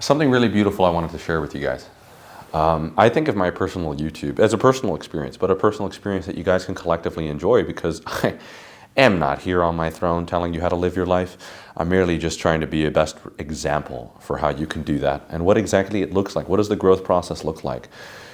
Something really beautiful I wanted to share with you guys. I think of my personal YouTube as a personal experience, but a personal experience that you guys can collectively enjoy, because I am not here on my throne telling you how to live your life. I'm merely just trying to be a best example for how you can do that and what exactly it looks like. What does the growth process look like?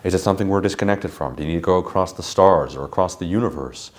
Is it something we're disconnected from? Do you need to go across the stars or across the universe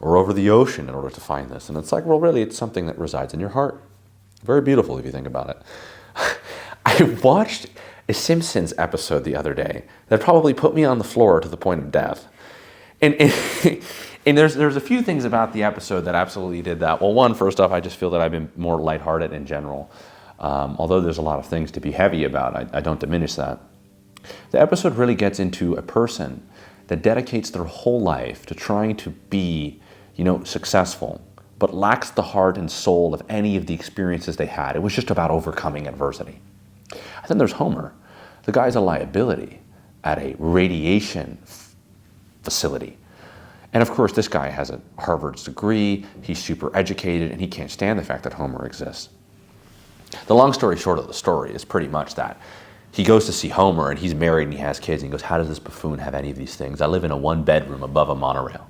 or over the ocean in order to find this? And it's like, well, really, it's something that resides in your heart. Very beautiful if you think about it. I watched a Simpsons episode the other day that probably put me on the floor to the point of death. And there's a few things about the episode that absolutely did that. Well, one, first off, I just feel that I've been more lighthearted in general. Although there's a lot of things to be heavy about, I don't diminish that. The episode really gets into a person that dedicates their whole life to trying to be, successful, but lacks the heart and soul of any of the experiences they had. It was just about overcoming adversity. And then there's Homer. The guy's a liability at a radiation facility. And of course, this guy has a Harvard's degree, he's super educated, and he can't stand the fact that Homer exists. The long story short of the story is pretty much that. He goes to see Homer, and he's married and he has kids, and he goes, how does this buffoon have any of these things? I live in a one-bedroom above a monorail.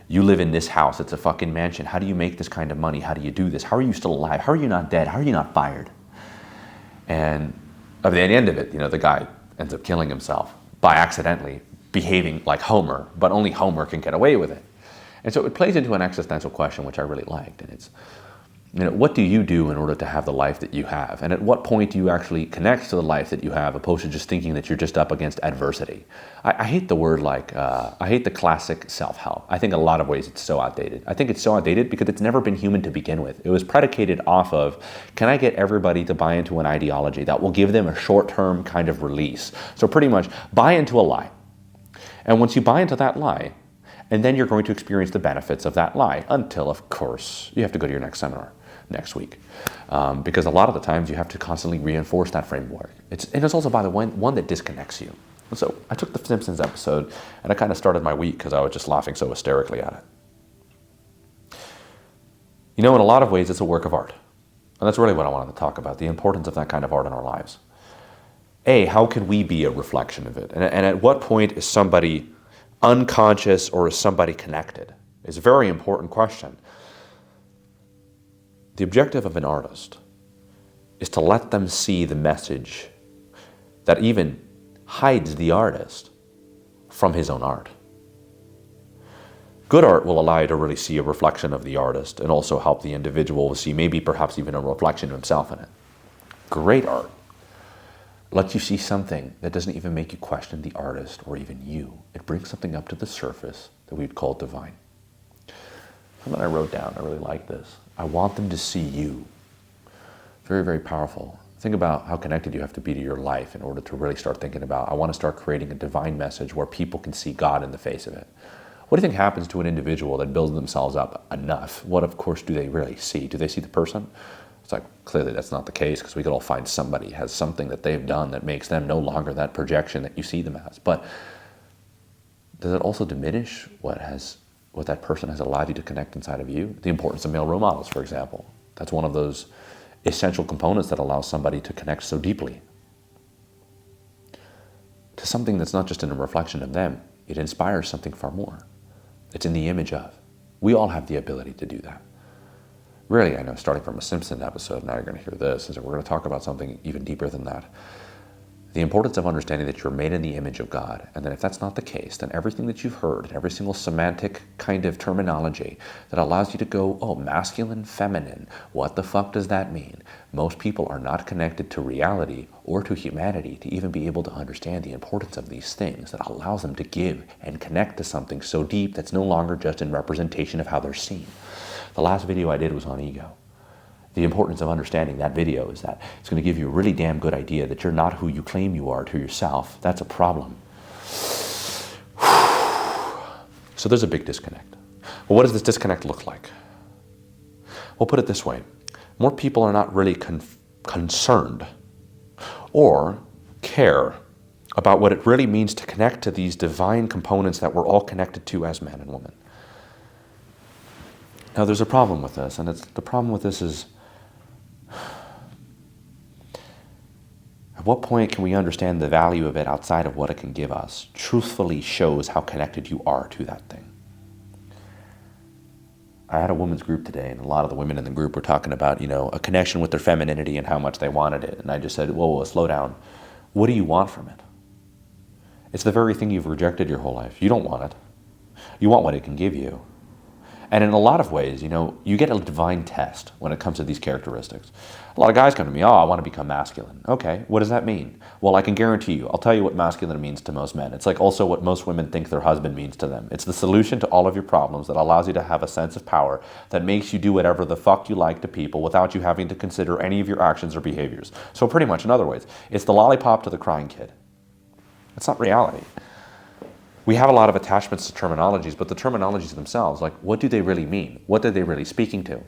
You live in this house, it's a fucking mansion. How do you make this kind of money? How do you do this? How are you still alive? How are you not dead? How are you not fired? And at the end of it, the guy ends up killing himself by accidentally behaving like Homer, but only Homer can get away with it. And so it plays into an existential question, which I really liked. And it's, what do you do in order to have the life that you have? And at what point do you actually connect to the life that you have, opposed to just thinking that you're just up against adversity? I hate the word I hate the classic self-help. I think in a lot of ways it's so outdated. I think it's so outdated because it's never been human to begin with. It was predicated off of, can I get everybody to buy into an ideology that will give them a short-term kind of release? So pretty much buy into a lie. And once you buy into that lie, and then you're going to experience the benefits of that lie until, of course, you have to go to your next seminar next week. Because a lot of the times you have to constantly reinforce that framework. And it's also, by the way, one that disconnects you. And so I took the Simpsons episode and I kind of started my week because I was just laughing so hysterically at it. In a lot of ways, it's a work of art. And that's really what I wanted to talk about, the importance of that kind of art in our lives. How can we be a reflection of it? And at what point is somebody unconscious or is somebody connected? It's a very important question. The objective of an artist is to let them see the message that even hides the artist from his own art. Good art will allow you to really see a reflection of the artist and also help the individual see maybe perhaps even a reflection of himself in it. Great art lets you see something that doesn't even make you question the artist or even you. It brings something up to the surface that we'd call divine. Something I wrote down, I really like this. I want them to see you. Very, very powerful. Think about how connected you have to be to your life in order to really start thinking about, I want to start creating a divine message where people can see God in the face of it. What do you think happens to an individual that builds themselves up enough? What, of course, do they really see? Do they see the person? It's like, clearly that's not the case, because we could all find somebody has something that they've done that makes them no longer that projection that you see them as. But does it also diminish what that person has allowed you to connect inside of you? The importance of male role models, for example. That's one of those essential components that allows somebody to connect so deeply to something that's not just in a reflection of them. It inspires something far more. It's in the image of. We all have the ability to do that. Really, I know, starting from a Simpsons episode, now you're going to hear this, is that we're going to talk about something even deeper than that. The importance of understanding that you're made in the image of God, and that if that's not the case, then everything that you've heard, every single semantic kind of terminology that allows you to go, oh, masculine, feminine, what the fuck does that mean? Most people are not connected to reality or to humanity to even be able to understand the importance of these things that allows them to give and connect to something so deep that's no longer just in representation of how they're seen. The last video I did was on ego. The importance of understanding that video is that it's going to give you a really damn good idea that you're not who you claim you are to yourself. That's a problem. So there's a big disconnect. Well, what does this disconnect look like? We'll put it this way. More people are not really concerned or care about what it really means to connect to these divine components that we're all connected to as man and woman. Now, there's a problem with this, and the problem with this is At what point can we understand the value of it outside of what it can give us? Truthfully shows how connected you are to that thing. I had a women's group today, and a lot of the women in the group were talking about, a connection with their femininity and how much they wanted it. And I just said, whoa, slow down. What do you want from it? It's the very thing you've rejected your whole life. You don't want it. You want what it can give you. And in a lot of ways, you get a divine test when it comes to these characteristics. A lot of guys come to me, I want to become masculine. Okay, what does that mean? Well, I can guarantee you, I'll tell you what masculine means to most men. It's like also what most women think their husband means to them. It's the solution to all of your problems that allows you to have a sense of power that makes you do whatever the fuck you like to people without you having to consider any of your actions or behaviors. So pretty much, in other words, it's the lollipop to the crying kid. It's not reality. We have a lot of attachments to terminologies, but the terminologies themselves, like, what do they really mean? What are they really speaking to?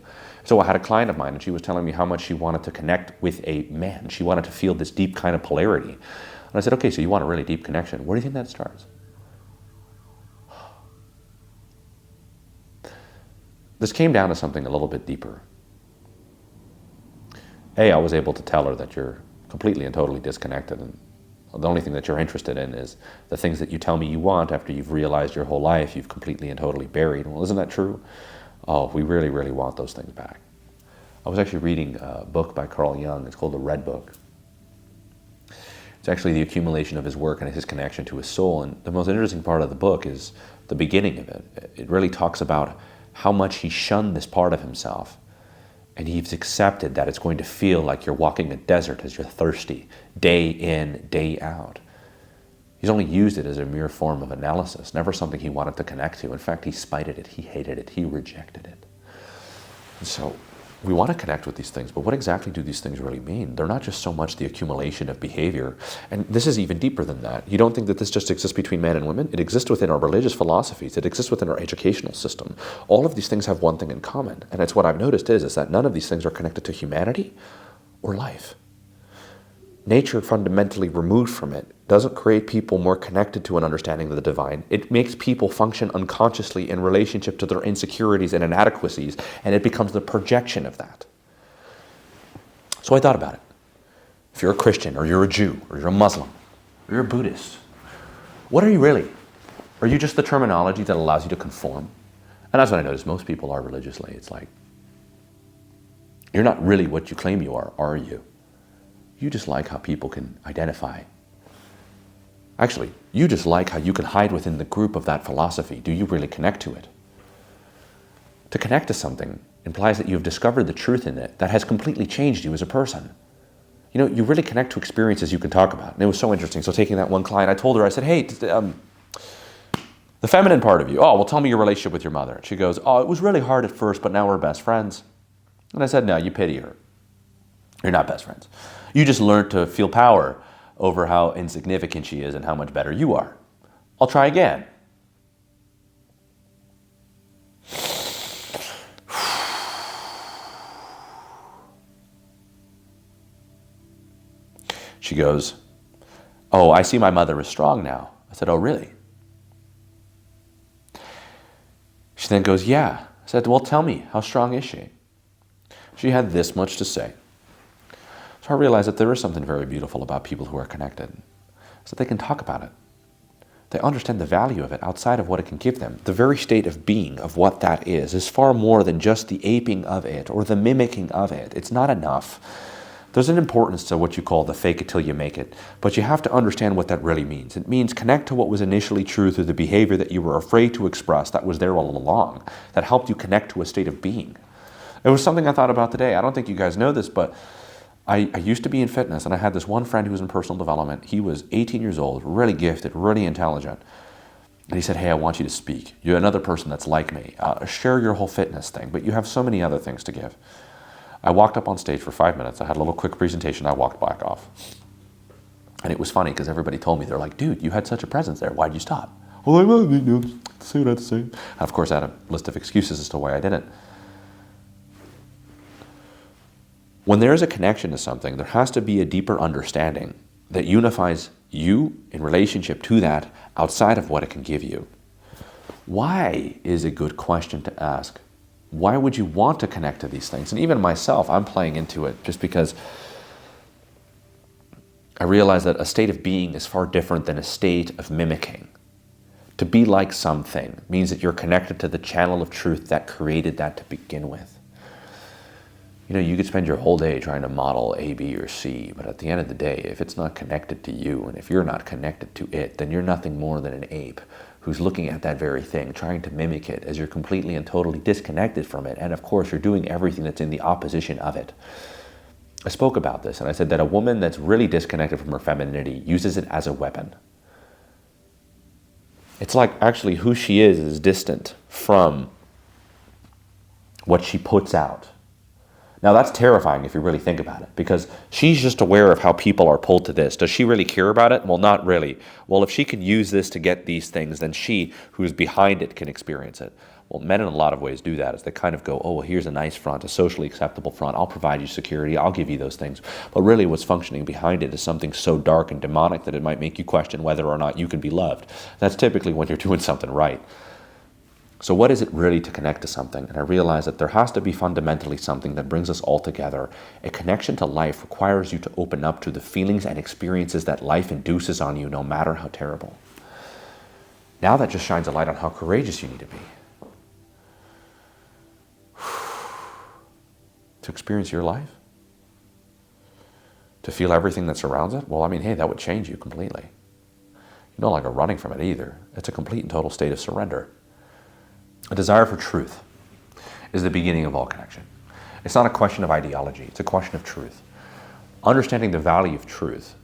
So I had a client of mine, and she was telling me how much she wanted to connect with a man. She wanted to feel this deep kind of polarity. And I said, okay, so you want a really deep connection. Where do you think that starts? This came down to something a little bit deeper. I was able to tell her that you're completely and totally disconnected, and the only thing that you're interested in is the things that you tell me you want after you've realized your whole life you've completely and totally buried. Well, isn't that true? Oh, we really, really want those things back. I was actually reading a book by Carl Jung. It's called The Red Book. It's actually the accumulation of his work and his connection to his soul. And the most interesting part of the book is the beginning of it. It really talks about how much he shunned this part of himself. And he's accepted that it's going to feel like you're walking a desert as you're thirsty, day in, day out. He's only used it as a mere form of analysis, never something he wanted to connect to. In fact, he spited it, he hated it, he rejected it. And so we want to connect with these things, but what exactly do these things really mean? They're not just so much the accumulation of behavior. And this is even deeper than that. You don't think that this just exists between men and women? It exists within our religious philosophies. It exists within our educational system. All of these things have one thing in common. And it's what I've noticed is that none of these things are connected to humanity or life. Nature fundamentally removed from it doesn't create people more connected to an understanding of the divine. It makes people function unconsciously in relationship to their insecurities and inadequacies, and it becomes the projection of that. So I thought about it. If you're a Christian, or you're a Jew, or you're a Muslim, or you're a Buddhist, what are you really? Are you just the terminology that allows you to conform? And that's what I notice most people are religiously. It's like, you're not really what you claim you are you? You just like how people can identify. Actually, you just like how you can hide within the group of that philosophy. Do you really connect to it? To connect to something implies that you have discovered the truth in it that has completely changed you as a person. You really connect to experiences you can talk about. And it was so interesting. So taking that one client, I told her, I said, hey, the feminine part of you, well, tell me your relationship with your mother. And she goes, it was really hard at first, but now we're best friends. And I said, no, you pity her. You're not best friends. You just learned to feel power over how insignificant she is and how much better you are. I'll try again. She goes, I see my mother is strong now. I said, really? She then goes, yeah. I said, well, tell me, how strong is she? She had this much to say. So I realized that there is something very beautiful about people who are connected, so they can talk about it. They understand the value of it outside of what it can give them. The very state of being of what that is far more than just the aping of it or the mimicking of it. It's not enough. There's an importance to what you call the fake it till you make it, but you have to understand what that really means. It means connect to what was initially true through the behavior that you were afraid to express that was there all along, that helped you connect to a state of being. It was something I thought about today. I don't think you guys know this, but I used to be in fitness, and I had this one friend who was in personal development. He was 18 years old, really gifted, really intelligent. And he said, hey, I want you to speak. You're another person that's like me. Share your whole fitness thing, but you have so many other things to give. I walked up on stage for 5 minutes. I had a little quick presentation. I walked back off. And it was funny because everybody told me, they're like, dude, you had such a presence there. Why'd you stop? Well, I say what I had to say. And of course, I had a list of excuses as to why I didn't. When there is a connection to something, there has to be a deeper understanding that unifies you in relationship to that outside of what it can give you. Why is a good question to ask? Why would you want to connect to these things? And even myself, I'm playing into it just because I realized that a state of being is far different than a state of mimicking. To be like something means that you're connected to the channel of truth that created that to begin with. You know, you could spend your whole day trying to model A, B, or C, but at the end of the day, if it's not connected to you, and if you're not connected to it, then you're nothing more than an ape who's looking at that very thing, trying to mimic it, as you're completely and totally disconnected from it, and of course you're doing everything that's in the opposition of it. I spoke about this, and I said that a woman that's really disconnected from her femininity uses it as a weapon. It's like actually who she is distant from what she puts out. Now that's terrifying if you really think about it, because she's just aware of how people are pulled to this. Does she really care about it? Well, not really. Well, if she can use this to get these things, then she, who's behind it, can experience it. Well, men in a lot of ways do that, is they kind of go, oh, well, here's a nice front, a socially acceptable front. I'll provide you security. I'll give you those things. But really what's functioning behind it is something so dark and demonic that it might make you question whether or not you can be loved. That's typically when you're doing something right. So what is it really to connect to something? And I realize that there has to be fundamentally something that brings us all together. A connection to life requires you to open up to the feelings and experiences that life induces on you, no matter how terrible. Now that just shines a light on how courageous you need to be. To experience your life? To feel everything that surrounds it? Well, I mean, hey, that would change you completely. You're not like a running from it either. It's a complete and total state of surrender. A desire for truth is the beginning of all connection. It's not a question of ideology, it's a question of truth. Understanding the value of truth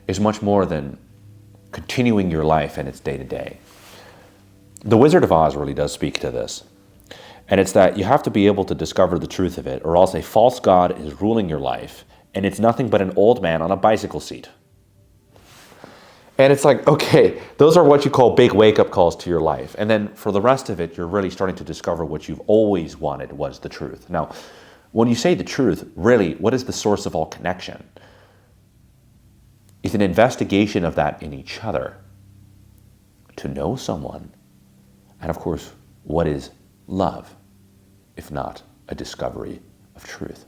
is much more than continuing your life in its day-to-day. The Wizard of Oz really does speak to this. And it's that you have to be able to discover the truth of it, or else a false god is ruling your life, and it's nothing but an old man on a bicycle seat. And it's like, okay, those are what you call big wake-up calls to your life. And then for the rest of it, you're really starting to discover what you've always wanted was the truth. Now, when you say the truth, really, what is the source of all connection? It's an investigation of that in each other. To know someone. And of course, what is love, if not a discovery of truth?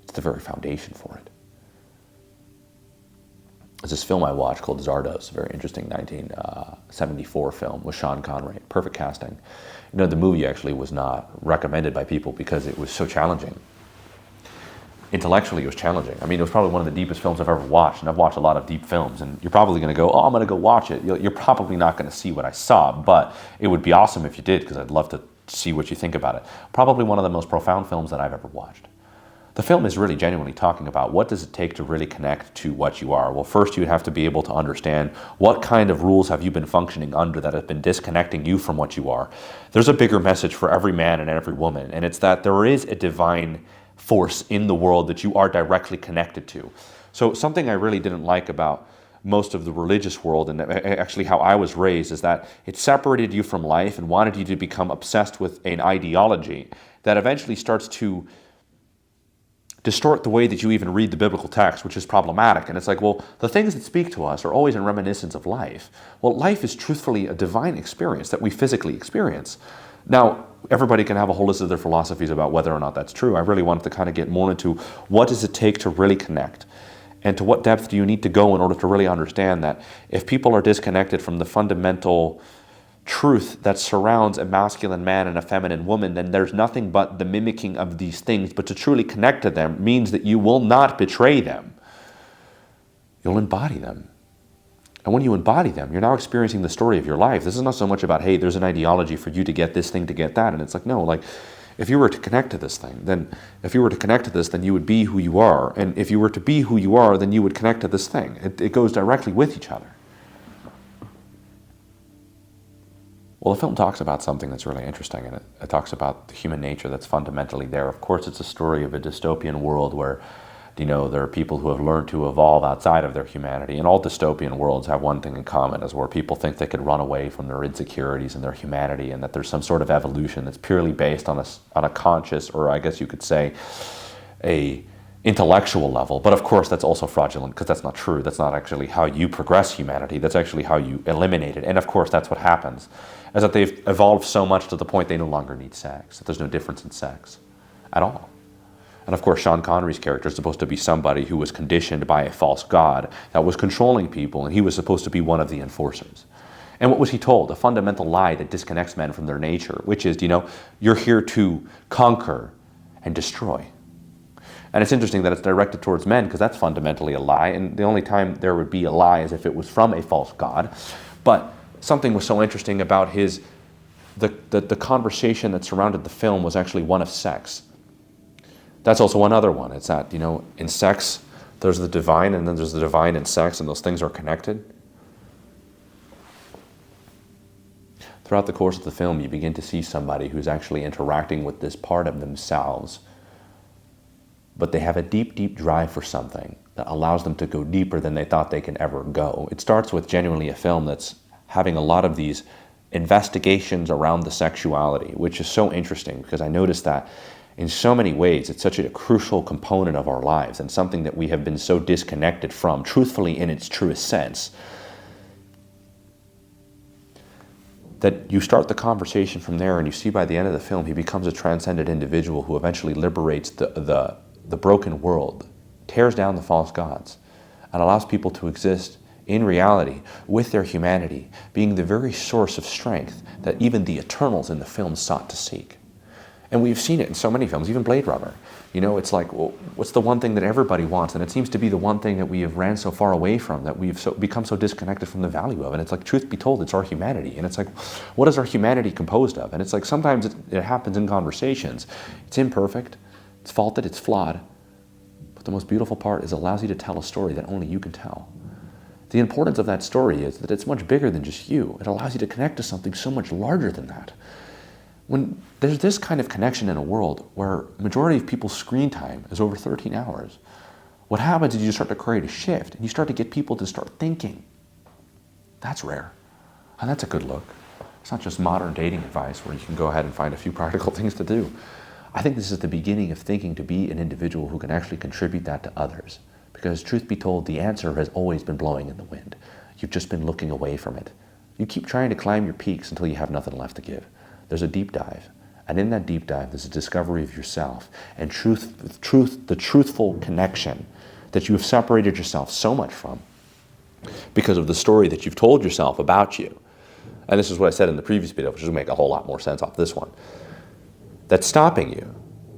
It's the very foundation for it. There's this film I watched called Zardoz, a very interesting 1974 film with Sean Connery. Perfect casting. You know, the movie actually was not recommended by people because it was so challenging. Intellectually, it was challenging. I mean, it was probably one of the deepest films I've ever watched, and I've watched a lot of deep films, and you're probably going to go, oh, I'm going to go watch it. You're probably not going to see what I saw, but it would be awesome if you did, because I'd love to see what you think about it. Probably one of the most profound films that I've ever watched. The film is really genuinely talking about what does it take to really connect to what you are. Well, first you'd have to be able to understand what kind of rules have you been functioning under that have been disconnecting you from what you are. There's a bigger message for every man and every woman, and it's that there is a divine force in the world that you are directly connected to. So something I really didn't like about most of the religious world, and actually how I was raised, is that it separated you from life and wanted you to become obsessed with an ideology that eventually starts to distort the way that you even read the biblical text, which is problematic. And it's like, well, the things that speak to us are always in reminiscence of life. Well, life is truthfully a divine experience that we physically experience. Now, everybody can have a whole list of their philosophies about whether or not that's true. I really wanted to kind of get more into what does it take to really connect? And to what depth do you need to go in order to really understand that if people are disconnected from the fundamental truth that surrounds a masculine man and a feminine woman, then there's nothing but the mimicking of these things. But to truly connect to them means that you will not betray them. You'll embody them. And when you embody them, you're now experiencing the story of your life. This is not so much about, hey, there's an ideology for you to get this thing to get that. And it's like, no, like, if you were to connect to this thing, then you would be who you are. And if you were to be who you are, then you would connect to this thing. It goes directly with each other. Well, the film talks about something that's really interesting, and it talks about the human nature that's fundamentally there. Of course, it's a story of a dystopian world where, you know, there are people who have learned to evolve outside of their humanity. And all dystopian worlds have one thing in common, is where people think they could run away from their insecurities and their humanity, and that there's some sort of evolution that's purely based on a conscious, or I guess you could say, a intellectual level. But of course, that's also fraudulent, because that's not true. That's not actually how you progress humanity. That's actually how you eliminate it. And of course, that's what happens, is that they've evolved so much to the point they no longer need sex, that there's no difference in sex at all. And of course, Sean Connery's character is supposed to be somebody who was conditioned by a false god that was controlling people, and he was supposed to be one of the enforcers. And what was he told? A fundamental lie that disconnects men from their nature, which is, you're here to conquer and destroy. And it's interesting that it's directed towards men because that's fundamentally a lie, and the only time there would be a lie is if it was from a false god. But something was so interesting about the conversation that surrounded the film was actually one of sex. That's also another one. It's that, in sex, there's the divine, and then there's the divine in sex, and those things are connected. Throughout the course of the film, you begin to see somebody who's actually interacting with this part of themselves, but they have a deep, deep drive for something that allows them to go deeper than they thought they can ever go. It starts with genuinely a film that's having a lot of these investigations around the sexuality, which is so interesting because I noticed that in so many ways, it's such a crucial component of our lives and something that we have been so disconnected from, truthfully in its truest sense, that you start the conversation from there and you see by the end of the film, he becomes a transcendent individual who eventually liberates the broken world, tears down the false gods, and allows people to exist in reality with their humanity, being the very source of strength that even the Eternals in the film sought to seek. And we've seen it in so many films, even Blade Runner. It's like, well, what's the one thing that everybody wants? And it seems to be the one thing that we have ran so far away from, that we've become so disconnected from the value of. And it's like, truth be told, it's our humanity. And it's like, what is our humanity composed of? And it's like, sometimes it happens in conversations. It's imperfect, it's faulted, it's flawed. But the most beautiful part is it allows you to tell a story that only you can tell. The importance of that story is that it's much bigger than just you. It allows you to connect to something so much larger than that. When there's this kind of connection in a world where majority of people's screen time is over 13 hours, what happens is you start to create a shift and you start to get people to start thinking. That's rare. And that's a good look. It's not just modern dating advice where you can go ahead and find a few practical things to do. I think this is the beginning of thinking to be an individual who can actually contribute that to others. Because truth be told, the answer has always been blowing in the wind. You've just been looking away from it. You keep trying to climb your peaks until you have nothing left to give. There's a deep dive. And in that deep dive, there's a discovery of yourself and the truthful connection that you have separated yourself so much from because of the story that you've told yourself about you. And this is what I said in the previous video, which will make a whole lot more sense off this one. That's stopping you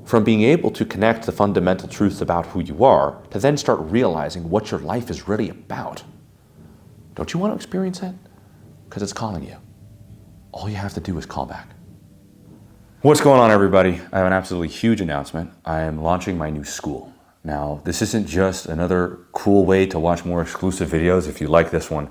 from being able to connect the fundamental truths about who you are to then start realizing what your life is really about. Don't you want to experience it? Because it's calling you. All you have to do is call back. What's going on, everybody? I have an absolutely huge announcement. I am launching my new school. Now, this isn't just another cool way to watch more exclusive videos. If you like this one,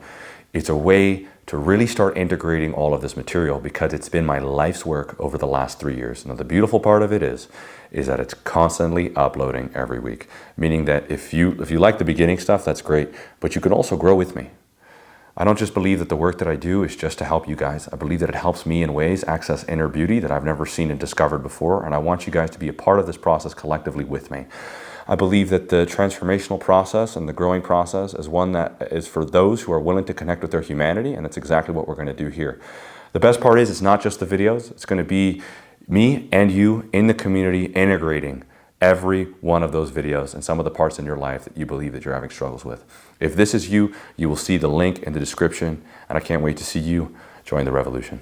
it's a way to really start integrating all of this material because it's been my life's work over the last 3 years. Now, the beautiful part of it is that it's constantly uploading every week, meaning that if you like the beginning stuff, that's great, but you can also grow with me. I don't just believe that the work that I do is just to help you guys. I believe that it helps me in ways access inner beauty that I've never seen and discovered before, and I want you guys to be a part of this process collectively with me. I believe that the transformational process and the growing process is one that is for those who are willing to connect with their humanity, and that's exactly what we're going to do here. The best part is it's not just the videos. It's going to be me and you in the community integrating every one of those videos and some of the parts in your life that you believe that you're having struggles with. If this is you, you will see the link in the description, and I can't wait to see you join the revolution.